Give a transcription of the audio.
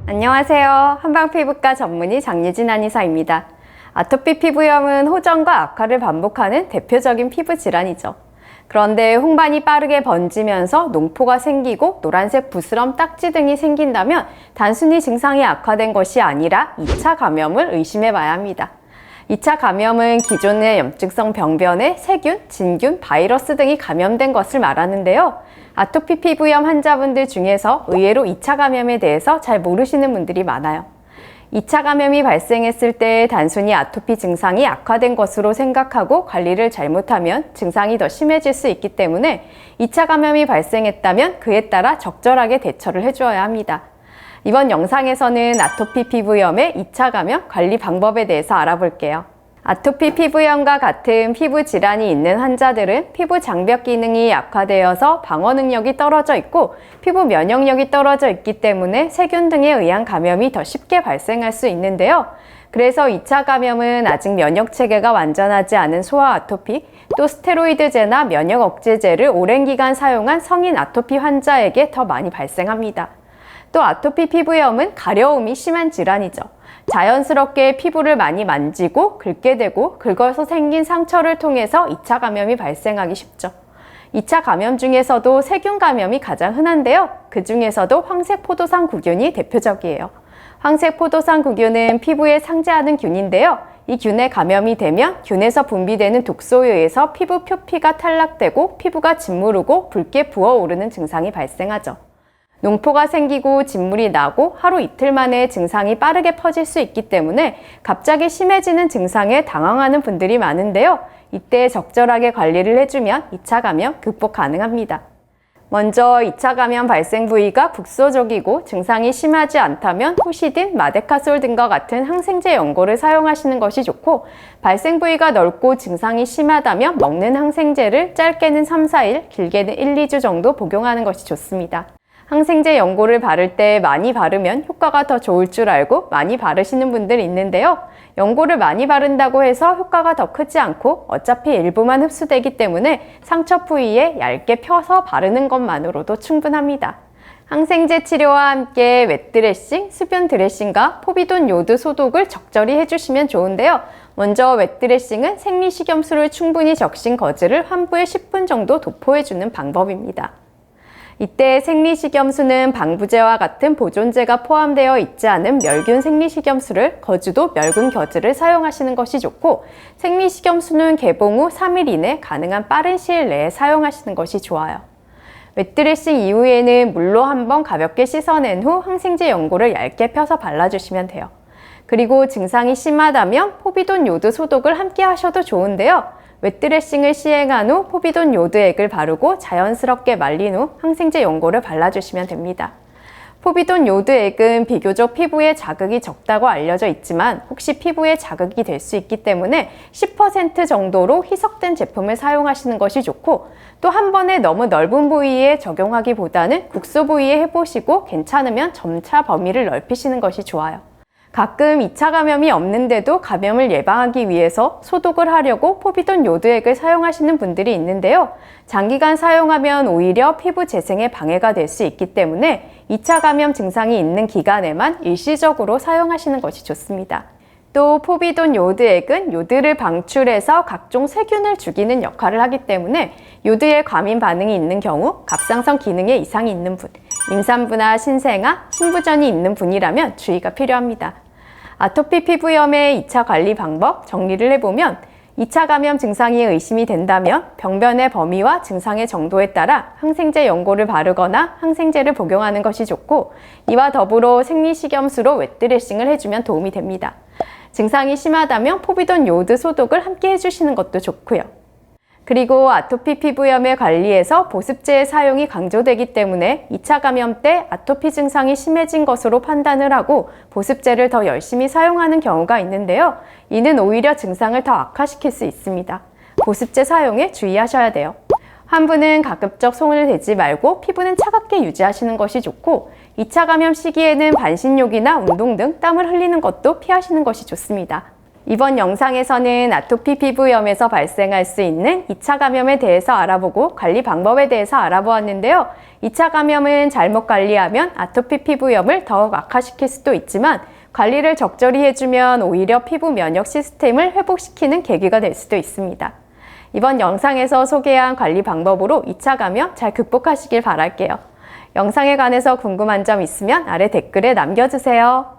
안녕하세요. 한방피부과 전문의 장예진 한의사입니다. 아토피 피부염은 호전과 악화를 반복하는 대표적인 피부 질환이죠. 그런데 홍반이 빠르게 번지면서 농포가 생기고 노란색 부스럼 딱지 등이 생긴다면 단순히 증상이 악화된 것이 아니라 2차 감염을 의심해 봐야 합니다. 2차 감염은 기존의 염증성 병변에 세균, 진균, 바이러스 등이 감염된 것을 말하는데요. 아토피 피부염 환자분들 중에서 의외로 2차 감염에 대해서 잘 모르시는 분들이 많아요. 2차 감염이 발생했을 때 단순히 아토피 증상이 악화된 것으로 생각하고 관리를 잘못하면 증상이 더 심해질 수 있기 때문에 2차 감염이 발생했다면 그에 따라 적절하게 대처를 해주어야 합니다. 이번 영상에서는 아토피 피부염의 2차 감염 관리 방법에 대해서 알아볼게요. 아토피 피부염과 같은 피부 질환이 있는 환자들은 피부 장벽 기능이 약화되어서 방어 능력이 떨어져 있고 피부 면역력이 떨어져 있기 때문에 세균 등에 의한 감염이 더 쉽게 발생할 수 있는데요. 그래서 2차 감염은 아직 면역 체계가 완전하지 않은 소아 아토피, 또 스테로이드제나 면역 억제제를 오랜 기간 사용한 성인 아토피 환자에게 더 많이 발생합니다. 또 아토피 피부염은 가려움이 심한 질환이죠. 자연스럽게 피부를 많이 만지고 긁게 되고 긁어서 생긴 상처를 통해서 2차 감염이 발생하기 쉽죠. 2차 감염 중에서도 세균 감염이 가장 흔한데요. 그 중에서도 황색포도상 구균이 대표적이에요. 황색포도상 구균은 피부에 상재하는 균인데요. 이 균에 감염이 되면 균에서 분비되는 독소에 의해서 피부 표피가 탈락되고 피부가 짓무르고 붉게 부어오르는 증상이 발생하죠. 농포가 생기고 진물이 나고 하루 이틀 만에 증상이 빠르게 퍼질 수 있기 때문에 갑자기 심해지는 증상에 당황하는 분들이 많은데요. 이때 적절하게 관리를 해주면 2차 감염 극복 가능합니다. 먼저 2차 감염 발생 부위가 국소적이고 증상이 심하지 않다면 호시딘, 마데카솔 등과 같은 항생제 연고를 사용하시는 것이 좋고, 발생 부위가 넓고 증상이 심하다면 먹는 항생제를 짧게는 3, 4일, 길게는 1, 2주 정도 복용하는 것이 좋습니다. 항생제 연고를 바를 때 많이 바르면 효과가 더 좋을 줄 알고 많이 바르시는 분들이 있는데요. 연고를 많이 바른다고 해서 효과가 더 크지 않고 어차피 일부만 흡수되기 때문에 상처 부위에 얇게 펴서 바르는 것만으로도 충분합니다. 항생제 치료와 함께 웻드레싱, 수분 드레싱과 포비돈 요드 소독을 적절히 해주시면 좋은데요. 먼저 웻드레싱은 생리식염수를 충분히 적신 거즈를 환부에 10분 정도 도포해주는 방법입니다. 이때 생리식염수는 방부제와 같은 보존제가 포함되어 있지 않은 멸균 생리식염수를 거즈도 멸균 겨즈를 사용하시는 것이 좋고, 생리식염수는 개봉 후 3일 이내 가능한 빠른 시일 내에 사용하시는 것이 좋아요. 웻드레싱 이후에는 물로 한번 가볍게 씻어낸 후 항생제 연고를 얇게 펴서 발라주시면 돼요. 그리고 증상이 심하다면 포비돈 요드 소독을 함께 하셔도 좋은데요. 웻드레싱을 시행한 후 포비돈 요드액을 바르고 자연스럽게 말린 후 항생제 연고를 발라주시면 됩니다. 포비돈 요드액은 비교적 피부에 자극이 적다고 알려져 있지만 혹시 피부에 자극이 될 수 있기 때문에 10% 정도로 희석된 제품을 사용하시는 것이 좋고, 또 한 번에 너무 넓은 부위에 적용하기보다는 국소 부위에 해보시고 괜찮으면 점차 범위를 넓히시는 것이 좋아요. 가끔 2차 감염이 없는데도 감염을 예방하기 위해서 소독을 하려고 포비돈 요드액을 사용하시는 분들이 있는데요. 장기간 사용하면 오히려 피부 재생에 방해가 될 수 있기 때문에 2차 감염 증상이 있는 기간에만 일시적으로 사용하시는 것이 좋습니다. 또 포비돈 요드액은 요드를 방출해서 각종 세균을 죽이는 역할을 하기 때문에 요드에 과민 반응이 있는 경우, 갑상선 기능에 이상이 있는 분, 임산부나 신생아, 신부전이 있는 분이라면 주의가 필요합니다. 아토피 피부염의 2차 관리 방법 정리를 해보면, 2차 감염 증상이 의심이 된다면 병변의 범위와 증상의 정도에 따라 항생제 연고를 바르거나 항생제를 복용하는 것이 좋고, 이와 더불어 생리식염수로 웻드레싱을 해주면 도움이 됩니다. 증상이 심하다면 포비돈 요드 소독을 함께 해주시는 것도 좋고요. 그리고 아토피 피부염의 관리에서 보습제의 사용이 강조되기 때문에 2차 감염 때 아토피 증상이 심해진 것으로 판단을 하고 보습제를 더 열심히 사용하는 경우가 있는데요. 이는 오히려 증상을 더 악화시킬 수 있습니다. 보습제 사용에 주의하셔야 돼요. 환부는 가급적 손을 대지 말고 피부는 차갑게 유지하시는 것이 좋고, 2차 감염 시기에는 반신욕이나 운동 등 땀을 흘리는 것도 피하시는 것이 좋습니다. 이번 영상에서는 아토피 피부염에서 발생할 수 있는 2차 감염에 대해서 알아보고 관리 방법에 대해서 알아보았는데요. 2차 감염은 잘못 관리하면 아토피 피부염을 더욱 악화시킬 수도 있지만 관리를 적절히 해주면 오히려 피부 면역 시스템을 회복시키는 계기가 될 수도 있습니다. 이번 영상에서 소개한 관리 방법으로 2차 감염 잘 극복하시길 바랄게요. 영상에 관해서 궁금한 점 있으면 아래 댓글에 남겨주세요.